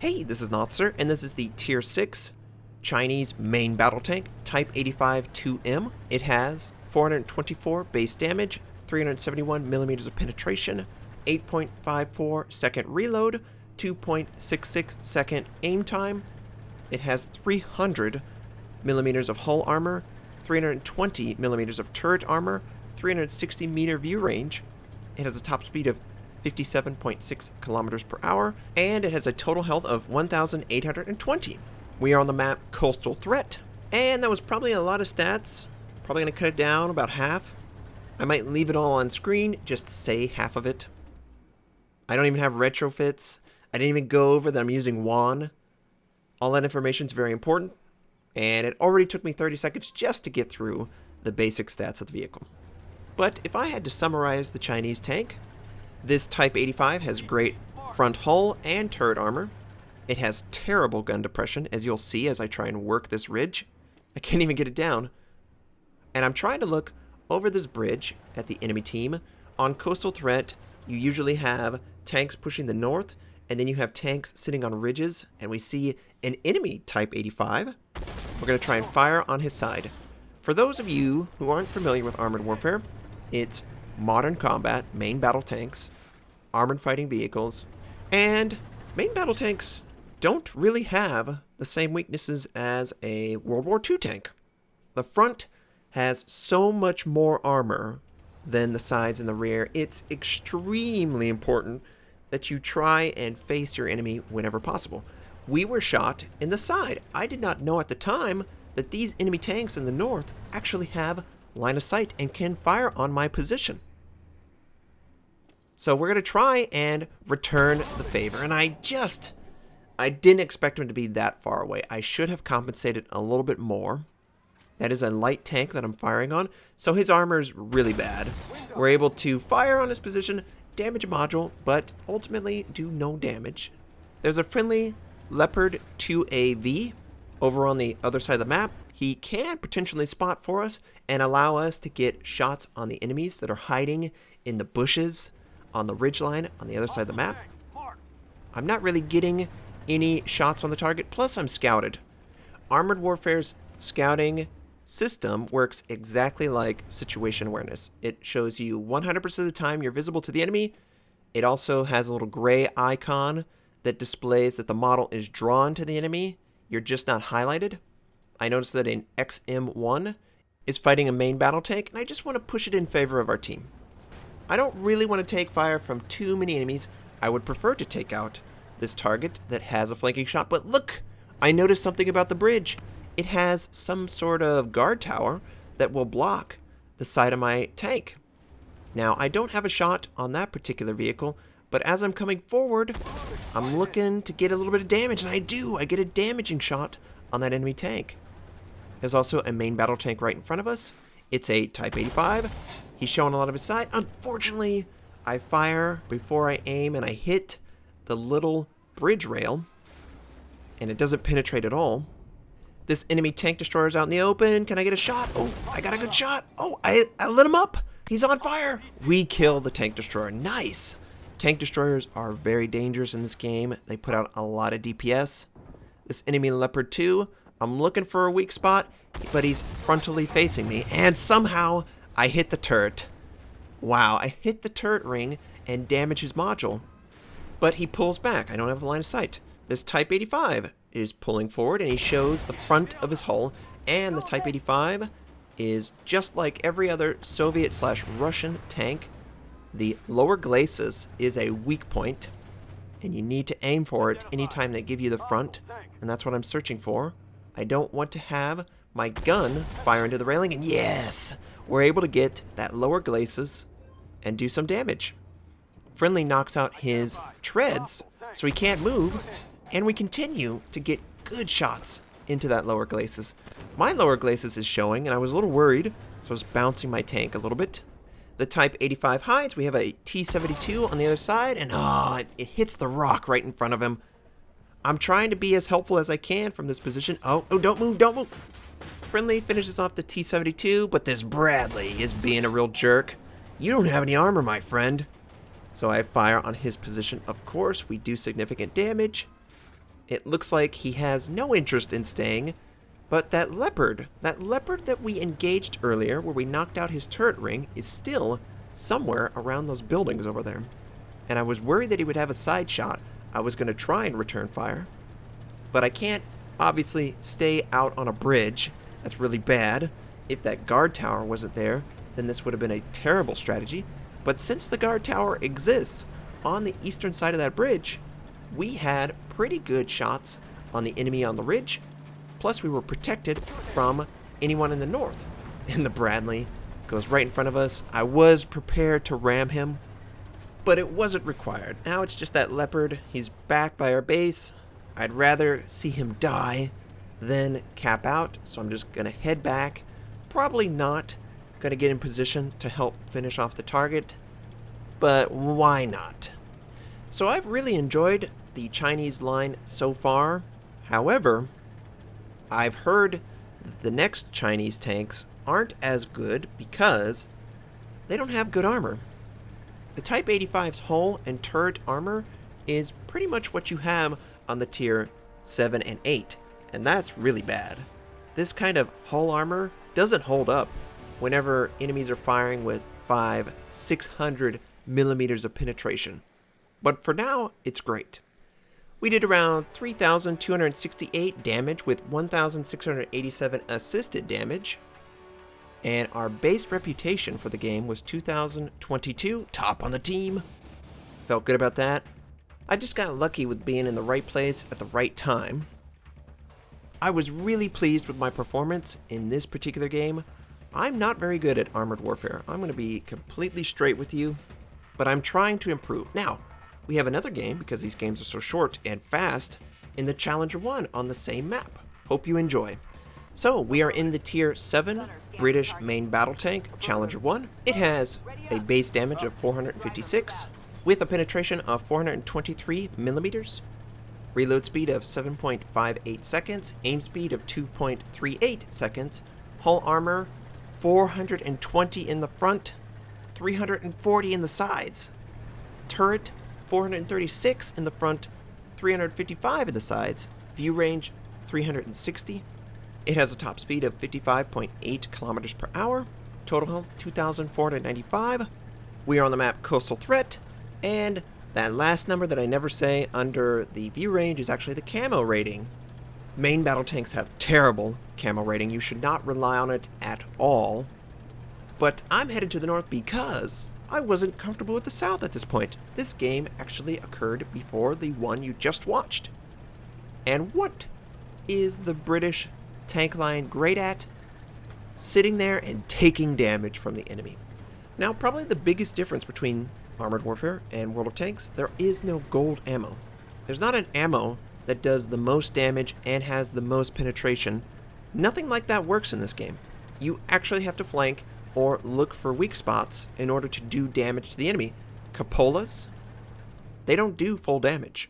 Hey, this is Notser, and this is the Tier 6 Chinese main battle tank, Type 85 2M. It has 424 base damage, 371 millimeters of penetration, 8.54 second reload, 2.66 second aim time. It has 300 millimeters of hull armor, 320 millimeters of turret armor, 360 meter view range. It has a top speed of 57.6 kilometers per hour, and it has a total health of 1,820. We are on the map Coastal Threat, and that was probably a lot of stats. Probably going to cut it down about half. I might leave it all on screen just to say half of it. I don't even have retrofits. I didn't even go over that I'm using WAN. All that information is very important, and it already took me 30 seconds just to get through the basic stats of the vehicle. But if I had to summarize the Chinese tank, this Type 85 has great front hull and turret armor. It has terrible gun depression, as you'll see as I try and work this ridge. I can't even get it down. And I'm trying to look over this bridge at the enemy team. On Coastal Threat, you usually have tanks pushing the north, and then you have tanks sitting on ridges, and we see an enemy Type 85. We're going to try and fire on his side. For those of you who aren't familiar with armored warfare, it's modern combat, main battle tanks, armored fighting vehicles, and main battle tanks don't really have the same weaknesses as a World War II tank. The front has so much more armor than the sides and the rear. It's extremely important that you try and face your enemy whenever possible. We were shot in the side. I did not know at the time that these enemy tanks in the north actually have line of sight and can fire on my position. So we're going to try and return the favor. And I didn't expect him to be that far away. I should have compensated a little bit more. That is a light tank that I'm firing on, so his armor is really bad. We're able to fire on his position, damage a module, but ultimately do no damage. There's a friendly Leopard 2AV over on the other side of the map. He can potentially spot for us and allow us to get shots on the enemies that are hiding in the bushes on the ridgeline on the other side of the map. I'm not really getting any shots on the target, plus I'm scouted. Armored Warfare's scouting system works exactly like situation awareness. It shows you 100% of the time you're visible to the enemy. It also has a little gray icon that displays that the model is drawn to the enemy. You're just not highlighted. I noticed that an XM1 is fighting a main battle tank, and I just want to push it in favor of our team. I don't really want to take fire from too many enemies. I would prefer to take out this target that has a flanking shot, but look! I noticed something about the bridge. It has some sort of guard tower that will block the side of my tank. Now, I don't have a shot on that particular vehicle, but as I'm coming forward, I'm looking to get a little bit of damage, and I do! I get a damaging shot on that enemy tank. There's also a main battle tank right in front of us. It's a Type 85. He's showing a lot of his side. Unfortunately, I fire before I aim, and I hit the little bridge rail, and it doesn't penetrate at all. This enemy tank destroyer is out in the open. Can I get a shot? Oh, I got a good shot. Oh, I lit him up. He's on fire. We kill the tank destroyer. Nice. Tank destroyers are very dangerous in this game. They put out a lot of DPS. This enemy Leopard 2, I'm looking for a weak spot, but he's frontally facing me, and somehow I hit the turret. Wow, I hit the turret ring and damage his module. But he pulls back. I don't have a line of sight. This Type 85 is pulling forward, and he shows the front of his hull, and the Type 85 is just like every other Soviet/Russian tank. The lower glacis is a weak point, and you need to aim for it anytime they give you the front, and that's what I'm searching for. I don't want to have my gun fire into the railing, and yes, we're able to get that lower glacis and do some damage. Friendly knocks out his treads, so he can't move, and we continue to get good shots into that lower glacis. My lower glacis is showing, and I was a little worried, so I was bouncing my tank a little bit. The Type 85 hides. We have a T-72 on the other side, and it hits the rock right in front of him. I'm trying to be as helpful as I can from this position. Oh, don't move, don't move. Friendly finishes off the T-72, but this Bradley is being a real jerk. You don't have any armor, my friend. So I fire on his position. Of course, we do significant damage. It looks like he has no interest in staying, but that leopard that we engaged earlier where we knocked out his turret ring is still somewhere around those buildings over there. And I was worried that he would have a side shot. I was going to try and return fire, but I can't obviously stay out on a bridge. That's really bad. If that guard tower wasn't there, then this would have been a terrible strategy. But since the guard tower exists on the eastern side of that bridge, we had pretty good shots on the enemy on the ridge. Plus, we were protected from anyone in the north. And the Bradley goes right in front of us. I was prepared to ram him, but it wasn't required. Now it's just that leopard. He's back by our base. I'd rather see him die than cap out, so I'm just going to head back. Probably not going to get in position to help finish off the target, but why not? So I've really enjoyed the Chinese line so far. However, I've heard the next Chinese tanks aren't as good because they don't have good armor. The Type 85's hull and turret armor is pretty much what you have on the tier 7 and 8, and that's really bad. This kind of hull armor doesn't hold up whenever enemies are firing with 500-600 millimeters of penetration. But for now, it's great. We did around 3,268 damage with 1,687 assisted damage. And our base reputation for the game was 2,022, top on the team. Felt good about that. I just got lucky with being in the right place at the right time. I was really pleased with my performance in this particular game. I'm not very good at Armored Warfare. I'm going to be completely straight with you, but I'm trying to improve. Now, we have another game, because these games are so short and fast, in the Challenger 1 on the same map. Hope you enjoy. So, we are in the Tier 7 British main battle tank, Challenger 1. It has a base damage of 456, with a penetration of 423 millimeters, reload speed of 7.58 seconds, aim speed of 2.38 seconds, hull armor 420 in the front, 340 in the sides, turret 436 in the front, 355 in the sides, view range 360. It has a top speed of 55.8 kilometers per hour, total health 2,495. We are on the map Coastal Threat, and that last number that I never say under the view range is actually the camo rating. Main battle tanks have terrible camo rating. You should not rely on it at all. But I'm headed to the north because I wasn't comfortable with the south at this point. This game actually occurred before the one you just watched. And what is the British tank line great at? Sitting there and taking damage from the enemy. Now, probably the biggest difference between Armored Warfare and World of Tanks, there is no gold ammo. There's not an ammo that does the most damage and has the most penetration. Nothing like that works in this game. You actually have to flank or look for weak spots in order to do damage to the enemy. Cupolas, they don't do full damage.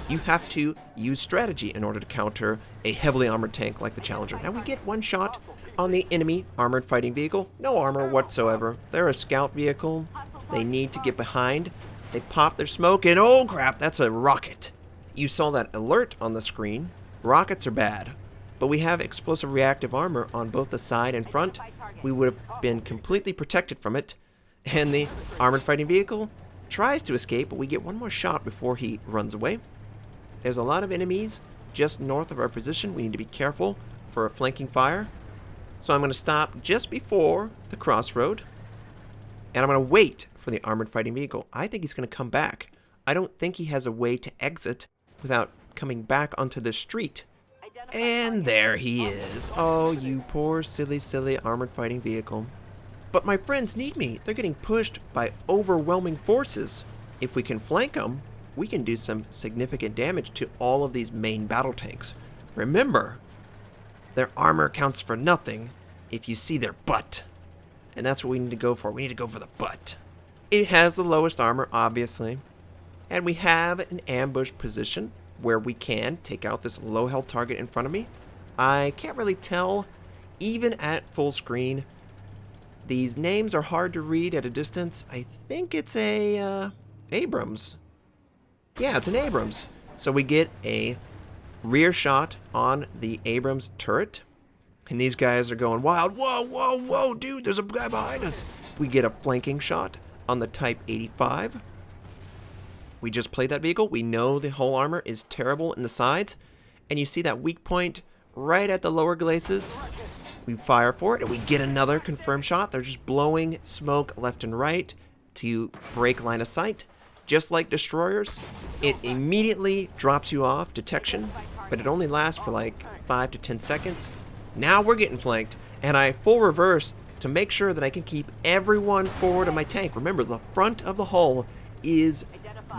You have to use strategy in order to counter a heavily armored tank like the Challenger. Now we get one shot on the enemy armored fighting vehicle. No armor whatsoever. They're a scout vehicle. They need to get behind. They pop their smoke and oh crap, that's a rocket. You saw that alert on the screen. Rockets are bad, but we have explosive reactive armor on both the side and front. We would have been completely protected from it. And the armored fighting vehicle tries to escape, but we get one more shot before he runs away. There's a lot of enemies just north of our position. We need to be careful for a flanking fire. So I'm going to stop just before the crossroad, and I'm going to wait for the armored fighting vehicle. I think he's going to come back. I don't think he has a way to exit without coming back onto the street. And there he is. Oh, you poor, silly armored fighting vehicle. But my friends need me. They're getting pushed by overwhelming forces. If we can flank them, we can do some significant damage to all of these main battle tanks. Remember, their armor counts for nothing if you see their butt. And that's what we need to go for. We need to go for the butt. It has the lowest armor, obviously. And we have an ambush position where we can take out this low health target in front of me. I can't really tell, even at full screen. These names are hard to read at a distance. I think it's a Abrams. Yeah, it's an Abrams. So we get a rear shot on the Abrams turret. And these guys are going wild. Whoa, whoa, whoa, dude, there's a guy behind us. We get a flanking shot on the Type 85. We just played that vehicle. We know the hull armor is terrible in the sides. And you see that weak point right at the lower glacis. We fire for it, and we get another confirmed shot. They're just blowing smoke left and right to break line of sight. Just like destroyers, it immediately drops you off detection, but it only lasts for like 5 to 10 seconds. Now we're getting flanked, and I full reverse to make sure that I can keep everyone forward of my tank. Remember, the front of the hull is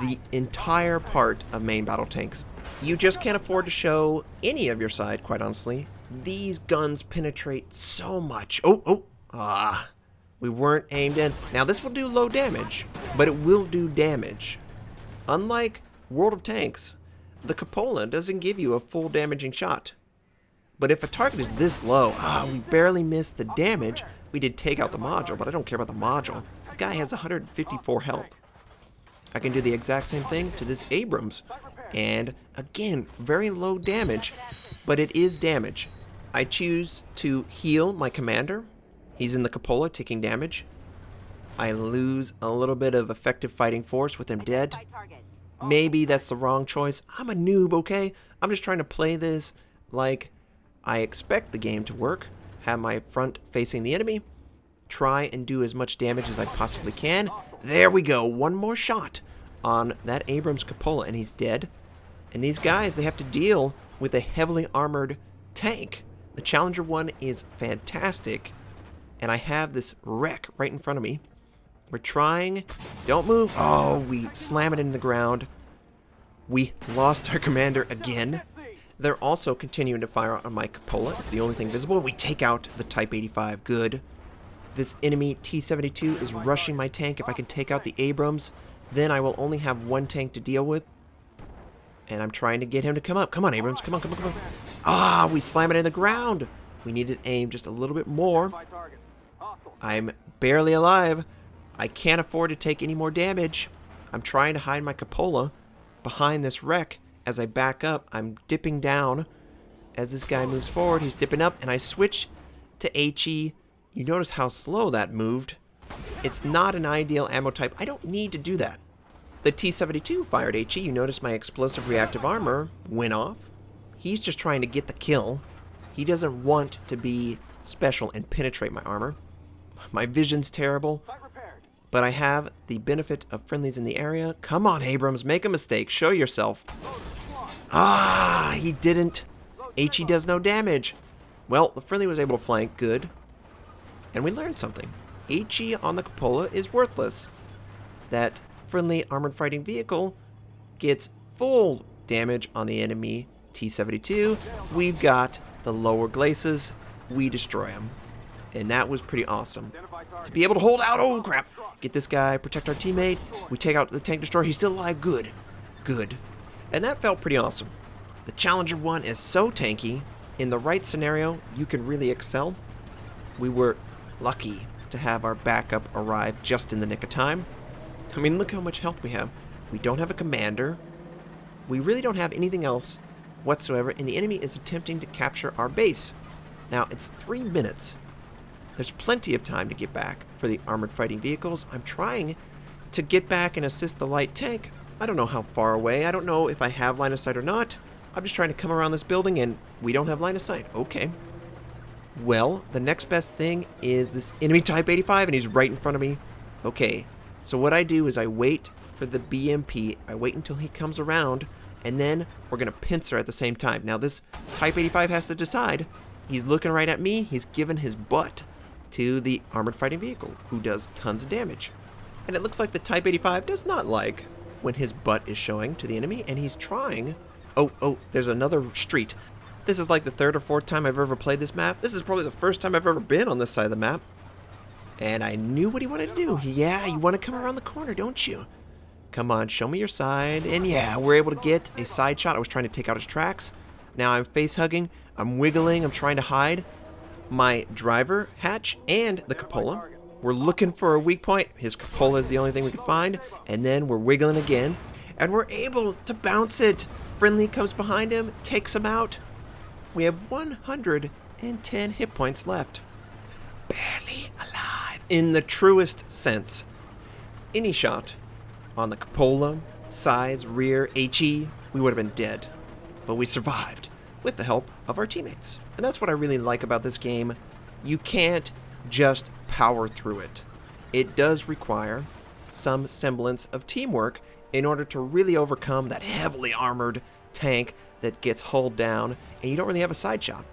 the entire part of main battle tanks. You just can't afford to show any of your side, quite honestly. These guns penetrate so much. We weren't aimed in. Now this will do low damage, but it will do damage. Unlike World of Tanks, the cupola doesn't give you a full damaging shot. But if a target is this low, we barely missed the damage. We did take out the module, but I don't care about the module. The guy has 154 health. I can do the exact same thing to this Abrams. And again, very low damage, but it is damage. I choose to heal my commander. He's in the cupola taking damage. I lose a little bit of effective fighting force with him dead. Maybe that's the wrong choice. I'm a noob, okay? I'm just trying to play this like I expect the game to work. Have my front facing the enemy. Try and do as much damage as I possibly can. There we go. One more shot on that Abrams cupola and he's dead. And these guys, they have to deal with a heavily armored tank. The Challenger 1 is fantastic. And I have this wreck right in front of me. We're trying. Don't move. Oh, we slam it into the ground. We lost our commander again. They're also continuing to fire on my cupola. It's the only thing visible. We take out the Type 85. Good. This enemy T-72 is rushing my tank. If I can take out the Abrams, then I will only have one tank to deal with. And I'm trying to get him to come up. Come on, Abrams. Come on, come on, come on. We slam it in the ground. We need to aim just a little bit more. I'm barely alive. I can't afford to take any more damage. I'm trying to hide my cupola behind this wreck. As I back up, I'm dipping down. As this guy moves forward, he's dipping up, and I switch to HE. You notice how slow that moved. It's not an ideal ammo type. I don't need to do that. The T-72 fired HE. You notice my explosive reactive armor went off. He's just trying to get the kill. He doesn't want to be special and penetrate my armor. My vision's terrible, but I have the benefit of friendlies in the area. Come on, Abrams, make a mistake. Show yourself. He didn't. HE does no damage. Well, the friendly was able to flank. Good. And we learned something. HE on the cupola is worthless. That friendly armored fighting vehicle gets full damage on the enemy T-72. We've got the lower glacis. We destroy him. And that was pretty awesome. To be able to hold out, oh crap, get this guy, protect our teammate. We take out the tank destroyer. He's still alive. Good. Good. And that felt pretty awesome. The Challenger 1 is so tanky. In the right scenario, you can really excel. We were lucky to have our backup arrive just in the nick of time. I mean, look how much health we have. We don't have a commander. We really don't have anything else whatsoever, and the enemy is attempting to capture our base. Now, it's 3 minutes. There's plenty of time to get back for the armored fighting vehicles. I'm trying to get back and assist the light tank. I don't know how far away. I don't know if I have line of sight or not. I'm just trying to come around this building, and we don't have line of sight. Okay. Well, the next best thing is this enemy Type 85, and he's right in front of me. Okay. So what I do is I wait for the BMP. I wait until he comes around, and then we're going to pincer at the same time. Now, this Type 85 has to decide. He's looking right at me. He's given his butt to the armored fighting vehicle, who does tons of damage. And it looks like the Type 85 does not like when his butt is showing to the enemy, and he's trying. Oh, there's another street. This is like the 3rd or 4th time I've ever played this map. This is probably the first time I've ever been on this side of the map. And I knew what he wanted to do. Yeah, you want to come around the corner, don't you? Come on, show me your side. And yeah, we're able to get a side shot. I was trying to take out his tracks. Now I'm face hugging. I'm wiggling. I'm trying to hide my driver hatch and the cupola. We're looking for a weak point. His cupola is the only thing we could find. And then we're wiggling again. And we're able to bounce it friendly comes behind him, takes him out. We have 110 hit points left. Barely alive. In the truest sense. Any shot on the cupola, sides, rear, HE, we would have been dead. But we survived with the help of our teammates. And that's what I really like about this game. You can't just power through it. It does require some semblance of teamwork in order to really overcome that heavily armored tank that gets hulled down and you don't really have a side shot.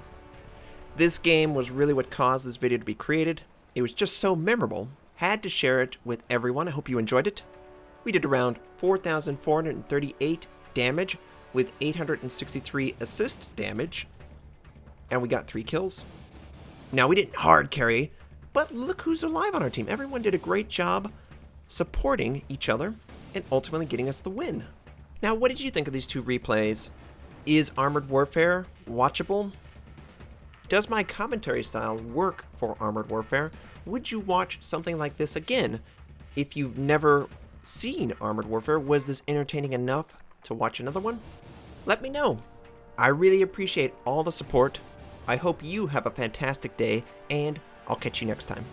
This game was really what caused this video to be created. It was just so memorable. Had to share it with everyone. I hope you enjoyed it. We did around 4,438 damage with 863 assist damage. And we got 3 kills. Now, we didn't hard carry, but look who's alive on our team. Everyone did a great job supporting each other and ultimately getting us the win. Now, what did you think of these 2 replays? Is Armored Warfare watchable? Does my commentary style work for Armored Warfare? Would you watch something like this again? If you've never seen Armored Warfare, was this entertaining enough to watch another one? Let me know. I really appreciate all the support. I hope you have a fantastic day, and I'll catch you next time.